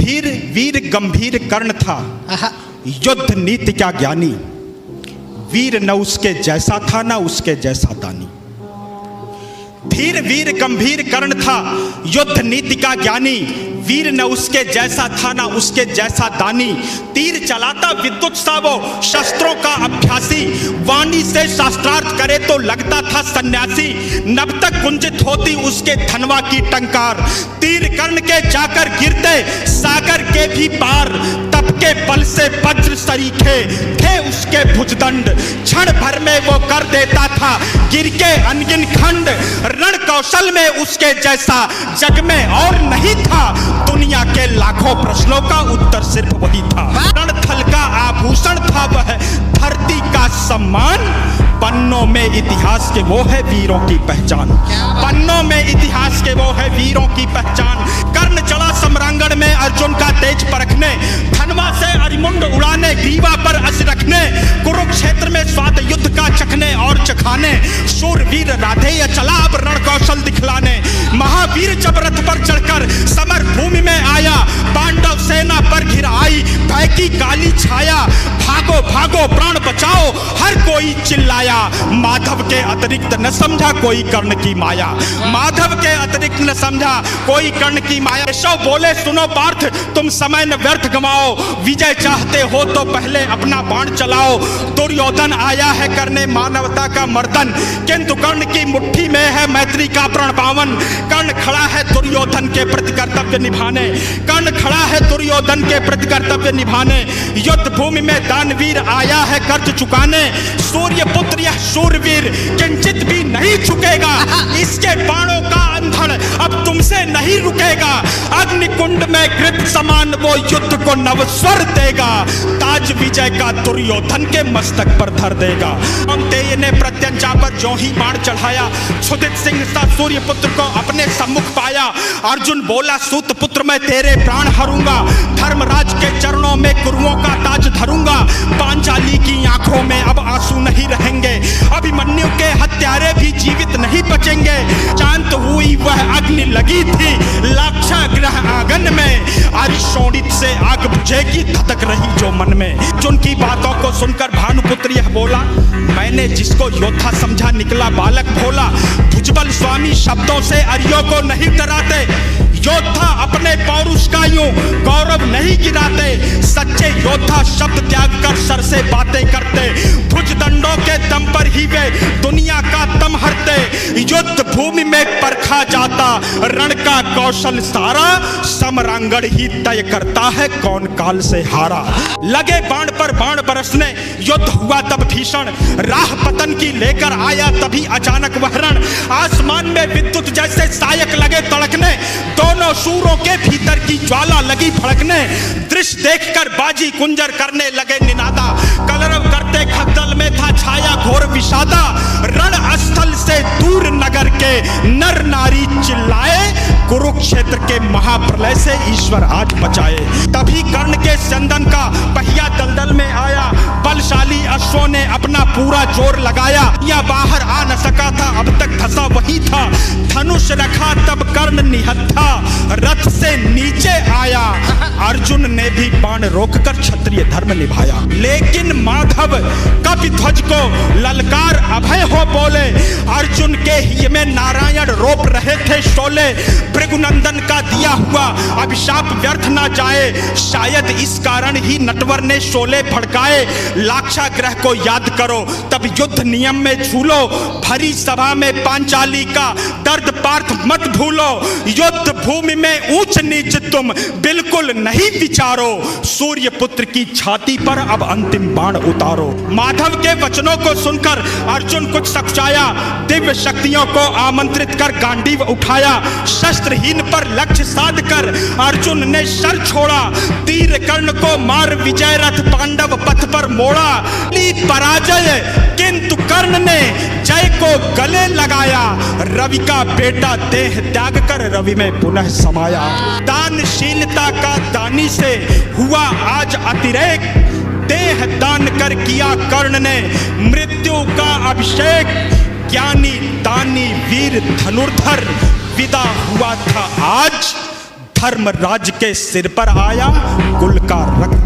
धीर वीर गंभीर कर्ण था, युद्ध नीति का ज्ञानी। वीर न उसके जैसा था न उसके जैसा दानी। धीर वीर गंभीर कर्ण था, युद्ध नीति का ज्ञानी। वीर न उसके जैसा था न उसके जैसा दानी। तीर चलाता विद्युत सा वो, शस्त्रों का अभ्यासी। वाणी से शास्त्रार्थ करे तो लगता था सन्यासी। नभ तक गुंजित होती उसके धनवा की टंकार। तीर कर्ण के जाकर गिरते सागर के भी पार। तप के बल से वज्र सरीखे थे उसके भुजदंड। क्षण भर में वो कर देता था गिर के अनगिन खंड। रण कौशल में उसके जैसा जग में और नहीं था। दुनिया के लाखों प्रश्नों का उत्तर सिर्फ वही था। रणथल का आभूषण था वह, धरती का सम्मान। पन्नों में इतिहास के वो है वीरों की पहचान। पन्नों में इतिहास के वो है वीरों की पहचान। कर्ण चढ़ा सम्रांगण में अर्जुन का तेज परखने। धनवा से अरिमुंड उड़ाने, ग्रीवा पर अस रखने। कुरुक्षेत्र में स्वाद युद्ध का चखने और चखाने। शूरवीर राधेय चला अब रण कौशल दिखलाने। महावीर जब रथ पर चढ़कर समर भूमि में आया। पांडव सेना पर घिर आई भय की काली छाया। भागो भागो प्राण बचाओ हर कोई चिल्लाया। माधव के अतिरिक्त न समझा कोई कर्ण की माया। माधव के अतिरिक्त न समझा कोई कर्ण की माया। केशव बोले सुनो पार्थ, तुम समय न व्यर्थ गवाओ। विजय चाहते हो तो पहले अपना बाण चलाओ। दुर्योधन आया है करने मानवता का मर्दन, किंतु कर्ण की मुट्ठी में है मैत्री का प्रण पावन। कर्ण खड़ा है दुर्योधन के प्रति कर्तव्य निभाने। कर्ण खड़ा है दुर्योधन के प्रति कर्तव्य निभाने। युद्ध भूमि में दानवीर आया है कर्ज चुकाने। सूर्य पुत्र यह शूरवीर किंचित भी नहीं झुकेगा। इसके बाणों का अंधड़ अब तुमसे नहीं रुकेगा। अग्निकुंड में कृत समान वो युद्ध को नवस्वर देगा। ताज विजय का दुर्योधन के मस्तक पर धर देगा। अंतेय ने प्रत्यंचा पर जो ही बाण चढ़ाया, क्षुधित सिंह सा सूर्य पुत्र को अपने सम्मुख पाया। अर्जुन बोला सूत पुत्र मैं तेरे प्राण हरूंगा। धर्मराज के चरणों में कुरुओं का ताज धरूंगा। पांचाली की आंखों में अब आंसू नहीं रहेंगे। अभिमन्यु के हत्यारे भी जीवित नहीं बचेंगे। शांत हुई वह अग्नि लगी थी लाक्षा ग्रह आंगन में। आज शोणित से आग बुझेगी धधक रही जो मन में। जिनकी बातों को सुनकर भानुपुत्र यह बोला, मैंने जिसको योद्धा समझा निकला बालक भोला। भुजबल स्वामी शब्दों से अरियों को नहीं डराते। योद्धा अपने पौरुष का यूं गौरव नहीं गिराते। सच्चे योद्धा शब्द त्याग कर सर से बातें करते। भुजदंडों के दम पर ही वे दुनिया का दम हरते। युद्ध भूमि में परखा जाता रण का कौशल सारा। समरांगण ही तय करता है कौन काल से हारा। लगे बाण पर बाण बरसने, युद्ध हुआ तब भीषण। राह पतन की लेकर आया तभी अचानक वह रण। आसमान में विद्युत जैसे सायक लगे तड़कने। दोनों शूरों के भीतर की ज्वाला लगी भड़कने। दृश्य देखकर बाजी कुंजर करने लगे निनादा। कलरव करते खद्दल में था छाया घोर विषादा। रण स्थल से दूर नगर के नर नारी चिल्लाए। कुरुक्षेत्र के महाप्रलय से ईश्वर आज बचाए। तभी कर्ण के चंदन का पहिया दलदल में आया। बलशाली अश्वों ने अपना पूरा जोर लगाया। या बाहर आ न सका था, अब तक धसा वही था। धनुष रखा तब कर्ण निहत्था रथ से नीचे आया। अर्जुन ने भी बाण रोककर क्षत्रिय धर्म निभाया। लेकिन माधव कपिध्वज को ललकार अभय हो बोले। अर्जुन के हिय में नारायण रोप रहे थे शोले। भृगुनंदन का दिया हुआ अभिशाप व्यर्थ ना जाए। शायद इस कारण ही नटवर ने शोले भड़काए। लाक्षा ग्रह को याद करो तब युद्ध नियम में झूलो। भरी सभा में पांचाली का दर्द पार्थ मत भूलो। युद्ध भूमि में ऊंच नीच तुम बिल्कुल नहीं विचारो। सूर्य पुत्र की छाती पर अब अंतिम बाण उतारो। माधव के वचनों को सुनकर अर्जुन कुछ सकुचाया। दिव्य शक्तियों को आमंत्रित कर गांडीव उठाया। शस्त्रहीन पर लक्ष्य साध कर अर्जुन ने शर छोड़ा। तीर कर्ण को मार विजय रथ पांडव पथ पर मोड़ा। पराजय किंतु कर्ण ने जय को गले लगाया। रवि का बेटा देह त्याग कर रवि में पुनः समाया। दानशीलता का दानी से हुआ आज अतिरेक। देह दान कर किया कर्ण ने मृत्यु का अभिषेक। ज्ञानी दानी वीर धनुर्धर विदा हुआ था आज। धर्मराज के सिर पर आया कुल का रक्त